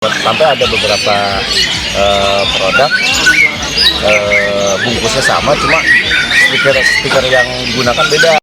Sampai ada beberapa produk bungkusnya sama, cuma stiker yang digunakan beda.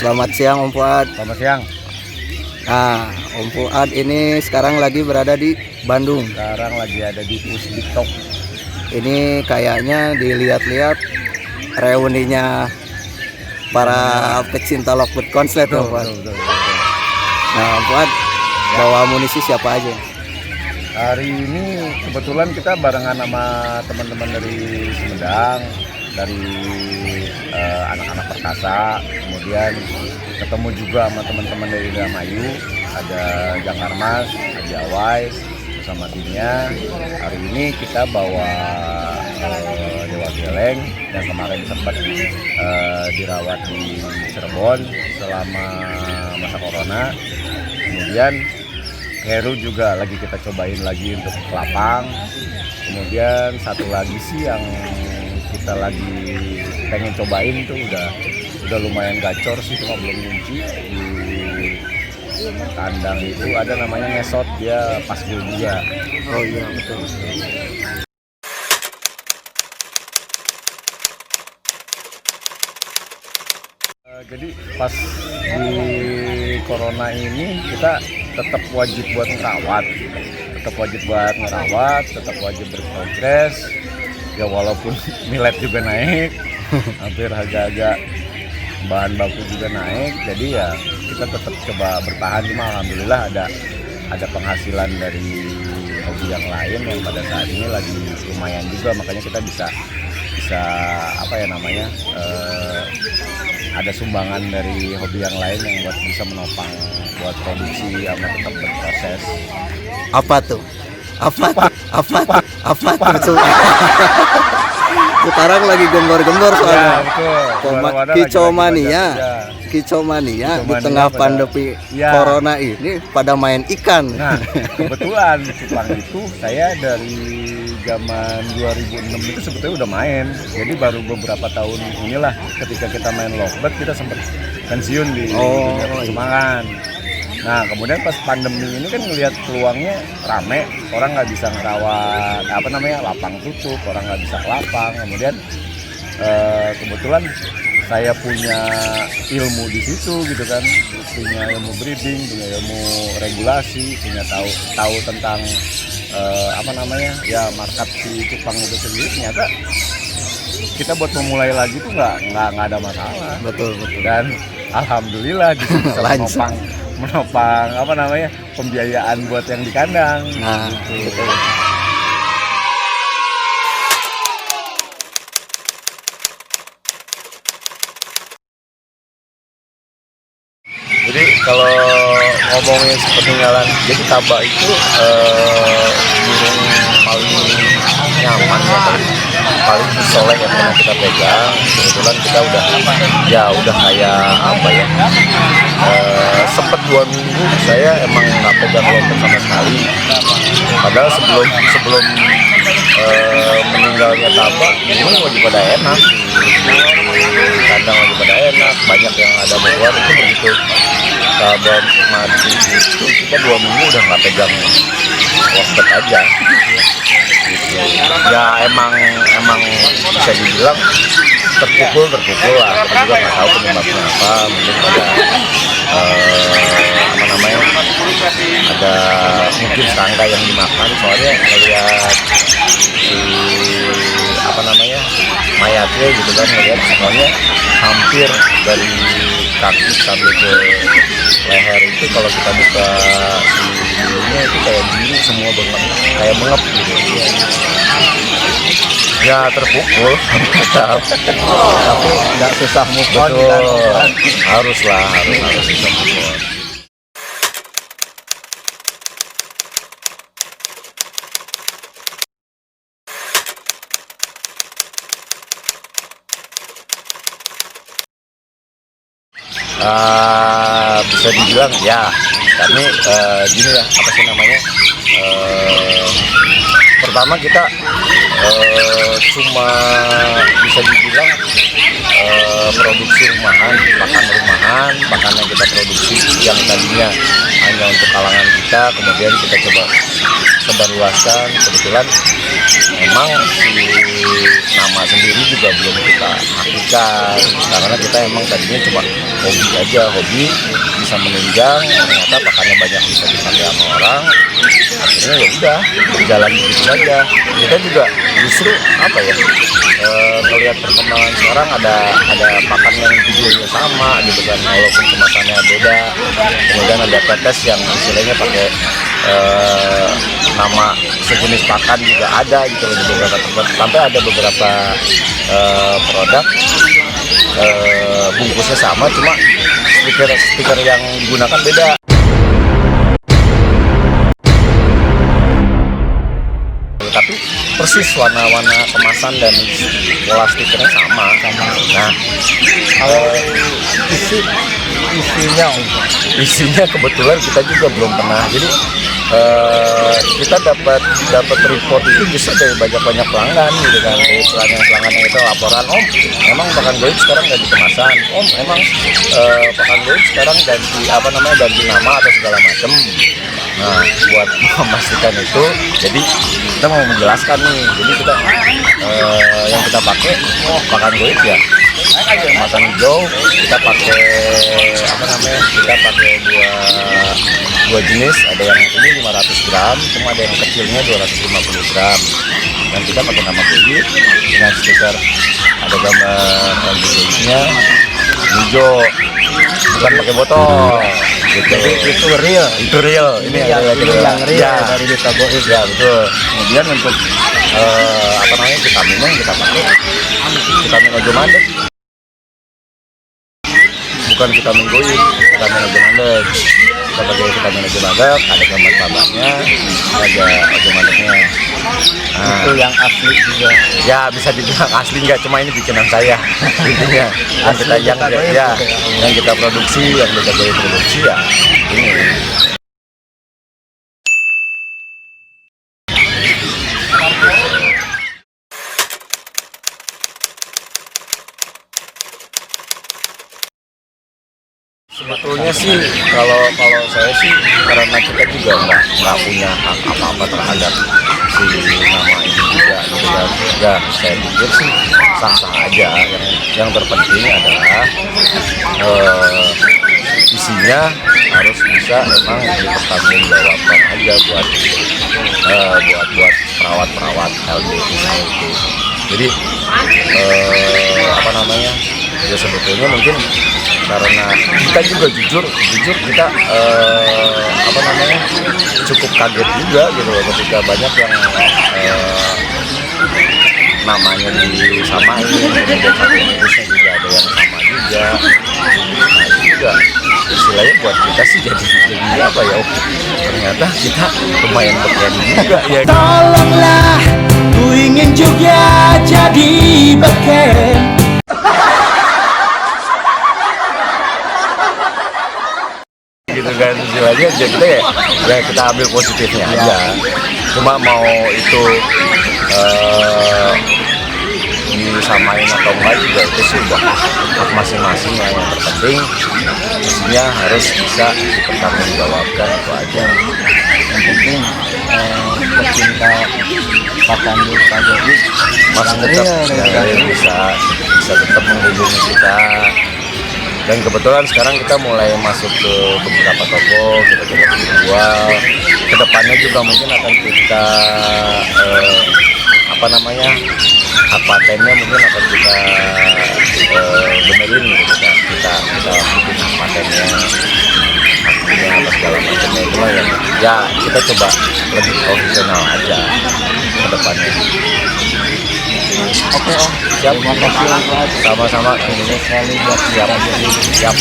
Selamat siang Om Fuad. Selamat siang. Nah, Om Fuad ini sekarang lagi berada di Bandung. Sekarang lagi ada di Pusdiktok. Ini kayaknya dilihat-lihat reuninya para pecinta Lockwood Konslet Om Fuad. Nah, Om Fuad bawa amunisi siapa aja? Hari ini kebetulan kita barengan sama teman-teman dari Sumedang, dari anak-anak perkasa, kemudian ketemu juga sama teman-teman dari Indramayu, ada Jangkarmas, Haji Awai bersama timnya. Hari ini kita bawa Dewa Geleng yang kemarin sempat dirawat di Cirebon selama masa corona. Kemudian Heru juga lagi kita cobain lagi untuk Kelapang. Kemudian satu lagi sih yang kita lagi pengen cobain itu udah lumayan gacor sih, cuma belum kunci di kandang itu ada namanya ngesot, dia pas juga. Oh iya betul. Jadi pas di corona ini kita tetap wajib buat ngerawat, tetap wajib berprogres. Ya walaupun milet juga naik, hampir harga bahan baku juga naik, jadi ya kita tetap coba bertahan. Cuma alhamdulillah ada penghasilan dari hobi yang lain yang pada saat ini lagi lumayan juga, makanya kita bisa apa ya namanya, ada sumbangan dari hobi yang lain yang buat bisa menopang buat produksi sama tetap berproses. Apa tuh? Apa tuh? Sekarang lagi gembor-gembor soalnya. Kicau mania di tengah pandemi corona ini pada main ikan. Nah, kebetulan Cupang itu saya dari zaman 2006 itu sebetulnya udah main. Jadi baru beberapa tahun inilah ketika kita main lovebird kita sempat pensiun di Cumangan. Nah, kemudian pas pandemi ini kan ngelihat peluangnya rame, orang nggak bisa ngerawat lapang tutup, orang nggak bisa lapang. Kemudian kebetulan saya punya ilmu di situ gitu kan, punya ilmu breeding, punya ilmu regulasi, punya tahu tentang market si cupang itu sendiri. Ternyata kita buat memulai lagi tuh nggak ada masalah. Betul. Dan alhamdulillah bisa menopang pembiayaan buat yang di kandang. Nah, gitu. betul. Jadi kalau ngomongin ketinggalan, jadi tabak itu burung paling nyaman paling soleh yang pernah kita pegang. Kebetulan kita udah kayak sempet 2 minggu saya emang nggak pegang lompet sama sekali. Padahal sebelum meninggalnya tabak ini lagi pada enak, kandang lagi pada enak, banyak yang ada keluar. Itu begitu tabak mati itu kita 2 minggu udah nggak pegang lompet aja gitu. Ya emang bisa dibilang terpukul lah. Kita juga nggak tahu penyebabnya apa. Mungkin ada mungkin serangga yang dimakan. Soalnya ngelihat mayatnya gitu kan, ngelihat semuanya hampir dari kaki sampai ke leher itu kalau kita buka si bulunya itu kayak biru semua banget, kayak mengep gitu. Ya terpukul tetap, Tapi nggak susah move on betul, kan. harus bisa move on. Bisa dibilang ya, kami gini ya, apa sih namanya, pertama kita cuma bisa dibilang produksi rumahan, pakan yang kita produksi yang tadinya hanya untuk kalangan kita, kemudian kita coba sebarluaskan. Kebetulan memang si nama sendiri juga belum kita aktifkan karena kita emang tadinya cuma hobi bisa menunjang, ternyata pakannya banyak bisa dipakai sama orang, akhirnya ya udah berjalan begitu saja. Kita juga justru apa ya, melihat perkembangan sekarang ada pakan yang tujuannya sama gitu kan, walaupun kemasannya beda, kemudian ada tetes yang istilahnya pakai nama sejenis pakan juga ada gitu loh di beberapa tempat, sampai ada beberapa produk bungkusnya sama, cuma stiker yang digunakan beda. Tapi persis warna-warna kemasan dan pola stikernya sama. Nah, Kalau isinya kebetulan kita juga belum pernah. Jadi kita dapat report itu justru dari banyak pelanggan gitu kan, dari pelanggan yang itu laporan, Om, emang pakan goib sekarang ganti kemasan, Om, emang pakan goib sekarang ganti nama atau segala macam. Nah, buat memastikan itu, jadi kita mau menjelaskan nih, jadi kita yang kita pakai pakan goib ya, kemasan hijau, kita pakai dua jenis, ada yang ini 500 gram, cuma ada yang kecilnya 250 gram, dan kita pakai nama goib dengan stiker, ada gambar goibnya hijau, bukan pakai botol gitu. jadi itu real. Ini yang real ya, dari Duta Goib. ya betul. Kemudian untuk vitaminnya yang kita pakai vitamin ojo mandek, bukan vitamin goib, vitamin ojo mandek. Kita pakai vitamin ojo mandek, ada gambar tambahnya, ada ojo mandeknya. Nah, Itu yang asli juga. ya bisa dibilang asli, nggak cuma ini bikinan saya intinya yang Duta Goib ya, juga. yang kita produksi, yang kita produksi ya ini. Sebetulnya sih kalau saya sih, karena kita juga nggak punya hak apa-apa terhadap si nama itu juga gitu ya. Ya saya pikir sih sah-sah aja. Yang terpenting adalah isinya harus bisa memang dipertanggungjawabkan aja buat perawat LDP itu. Jadi ya sebetulnya mungkin karena kita juga jujur kita cukup kaget juga gitu loh, ketika banyak yang namanya disamain, kemudian satu bungkusnya juga ada yang sama juga. Nah itu juga istilahnya buat kita sih jadi apa ya, ternyata kita lumayan beken juga ya. Tolonglah, ku ingin juga jadi beken. Gitu kan istilahnya, jadi kita ambil positifnya aja. Cuma mau itu disamain atau enggak juga itu sih udah hak masing-masing ya. Yang terpenting isinya harus bisa dipertanggungjawabkan, itu aja. Yang penting pecinta pakan Duta Goib Masih tetap bisa tetap menghubungi kita. Dan kebetulan sekarang kita mulai masuk ke beberapa toko, kita coba jual. Kedepannya juga mungkin akan kita hak patennya mungkin akan kita benerin gitu kan. Kita bikin hak patennya. apa segala macamnya itulah yang ya kita coba lebih profesional aja ke depannya. Oke Om, Siap, terima kasih Om. sama-sama. Sukses selalu buat Siap, siap.